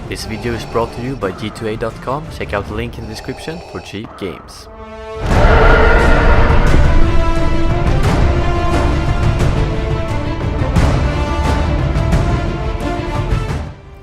This video is brought to you by G2A.com. Check out the link in the description for cheap games.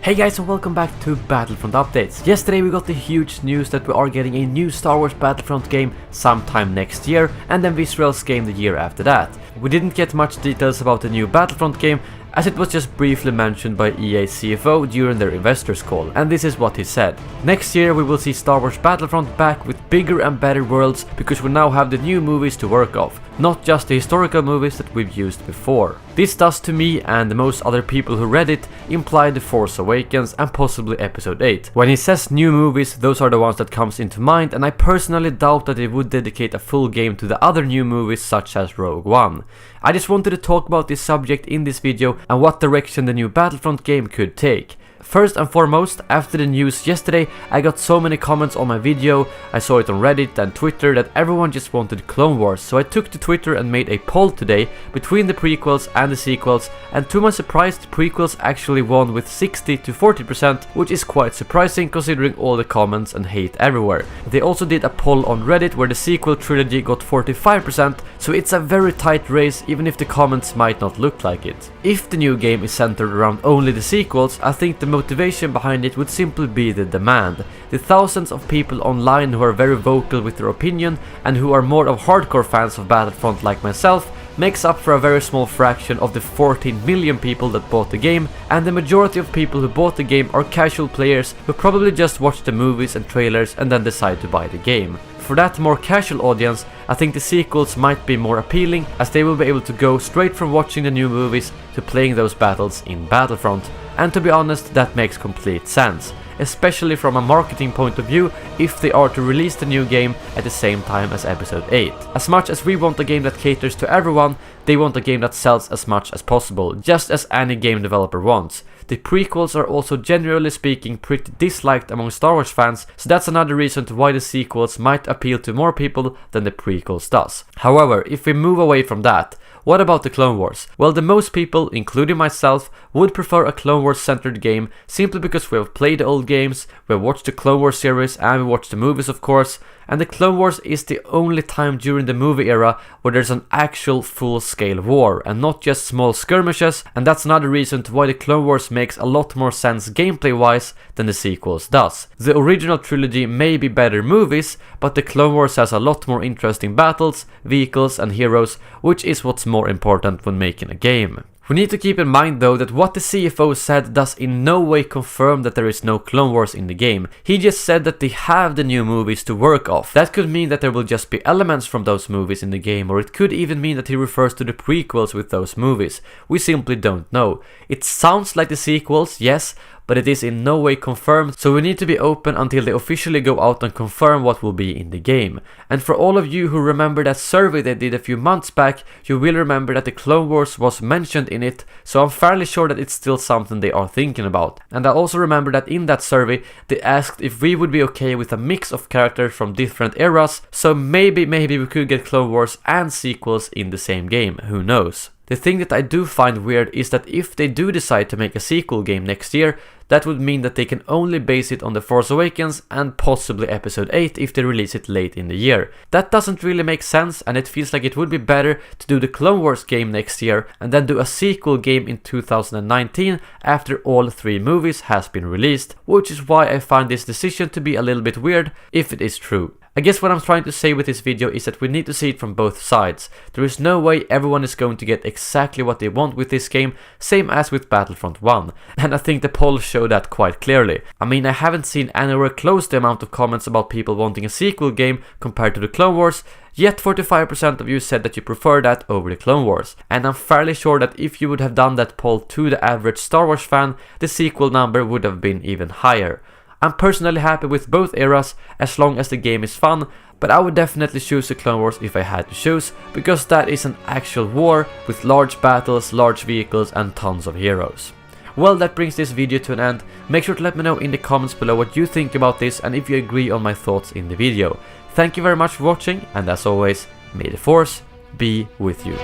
Hey guys, and welcome back to Battlefront updates. Yesterday we got the huge news that we are getting a new Star Wars Battlefront game sometime next year, and then Visceral's game the year after that. We didn't get much details about the new Battlefront game, as it was just briefly mentioned by EA's CFO during their investors call, and this is what he said. Next year we will see Star Wars Battlefront back with bigger and better worlds, because we now have the new movies to work off, not just the historical movies that we've used before. This does to me and most other people who read it imply The Force Awakens and possibly Episode 8. When he says new movies, those are the ones that comes into mind, and I personally doubt that they would dedicate a full game to the other new movies such as Rogue One. I just wanted to talk about this subject in this video and what direction the new Battlefront game could take. First and foremost, after the news yesterday, I got so many comments on my video, I saw it on Reddit and Twitter, that everyone just wanted Clone Wars, so I took to Twitter and made a poll today between the prequels and the sequels, and to my surprise the prequels actually won with 60 to 40%, which is quite surprising considering all the comments and hate everywhere. They also did a poll on Reddit where the sequel trilogy got 45%, so it's a very tight race even if the comments might not look like it. If the new game is centered around only the sequels, I think the motivation behind it would simply be the demand. The thousands of people online who are very vocal with their opinion and who are more of hardcore fans of Battlefront like myself makes up for a very small fraction of the 14 million people that bought the game, and the majority of people who bought the game are casual players who probably just watch the movies and trailers and then decide to buy the game. For that more casual audience, I think the sequels might be more appealing, as they will be able to go straight from watching the new movies to playing those battles in Battlefront. And to be honest, that makes complete sense, especially from a marketing point of view if they are to release the new game at the same time as Episode 8. As much as we want a game that caters to everyone, they want a game that sells as much as possible, just as any game developer wants. The prequels are also generally speaking pretty disliked among Star Wars fans, so that's another reason to why the sequels might appeal to more people than the prequels does. However, if we move away from that, what about the Clone Wars? Well, the most people, including myself, would prefer a Clone Wars centered game simply because we have played the old games, we have watched the Clone Wars series, and we watched the movies of course, and the Clone Wars is the only time during the movie era where there's an actual full-scale war and not just small skirmishes, and that's another reason to why the Clone Wars makes a lot more sense gameplay-wise than the sequels does. The original trilogy may be better movies, but the Clone Wars has a lot more interesting battles, vehicles and heroes, which is what's more important when making a game. We need to keep in mind though that what the CFO said does in no way confirm that there is no Clone Wars in the game. He just said that they have the new movies to work off. That could mean that there will just be elements from those movies in the game, or it could even mean that he refers to the prequels with those movies. We simply don't know. It sounds like the sequels, yes, but it is in no way confirmed, so we need to be open until they officially go out and confirm what will be in the game. And for all of you who remember that survey they did a few months back, you will remember that the Clone Wars was mentioned in it, so I'm fairly sure that it's still something they are thinking about. And I also remember that in that survey they asked if we would be okay with a mix of characters from different eras, so maybe we could get Clone Wars and sequels in the same game, who knows. The thing that I do find weird is that if they do decide to make a sequel game next year, that would mean that they can only base it on The Force Awakens and possibly Episode 8 if they release it late in the year. That doesn't really make sense, and it feels like it would be better to do the Clone Wars game next year and then do a sequel game in 2019 after all three movies has been released, which is why I find this decision to be a little bit weird if it is true. I guess what I'm trying to say with this video is that we need to see it from both sides. There is no way everyone is going to get exactly what they want with this game, same as with Battlefront 1. And I think the polls show that quite clearly. I mean, I haven't seen anywhere close the amount of comments about people wanting a sequel game compared to the Clone Wars, yet 45% of you said that you prefer that over the Clone Wars. And I'm fairly sure that if you would have done that poll to the average Star Wars fan, the sequel number would have been even higher. I'm personally happy with both eras as long as the game is fun, but I would definitely choose the Clone Wars if I had to choose, because that is an actual war with large battles, large vehicles and tons of heroes. Well, that brings this video to an end. Make sure to let me know in the comments below what you think about this and if you agree on my thoughts in the video. Thank you very much for watching, and as always, may the Force be with you.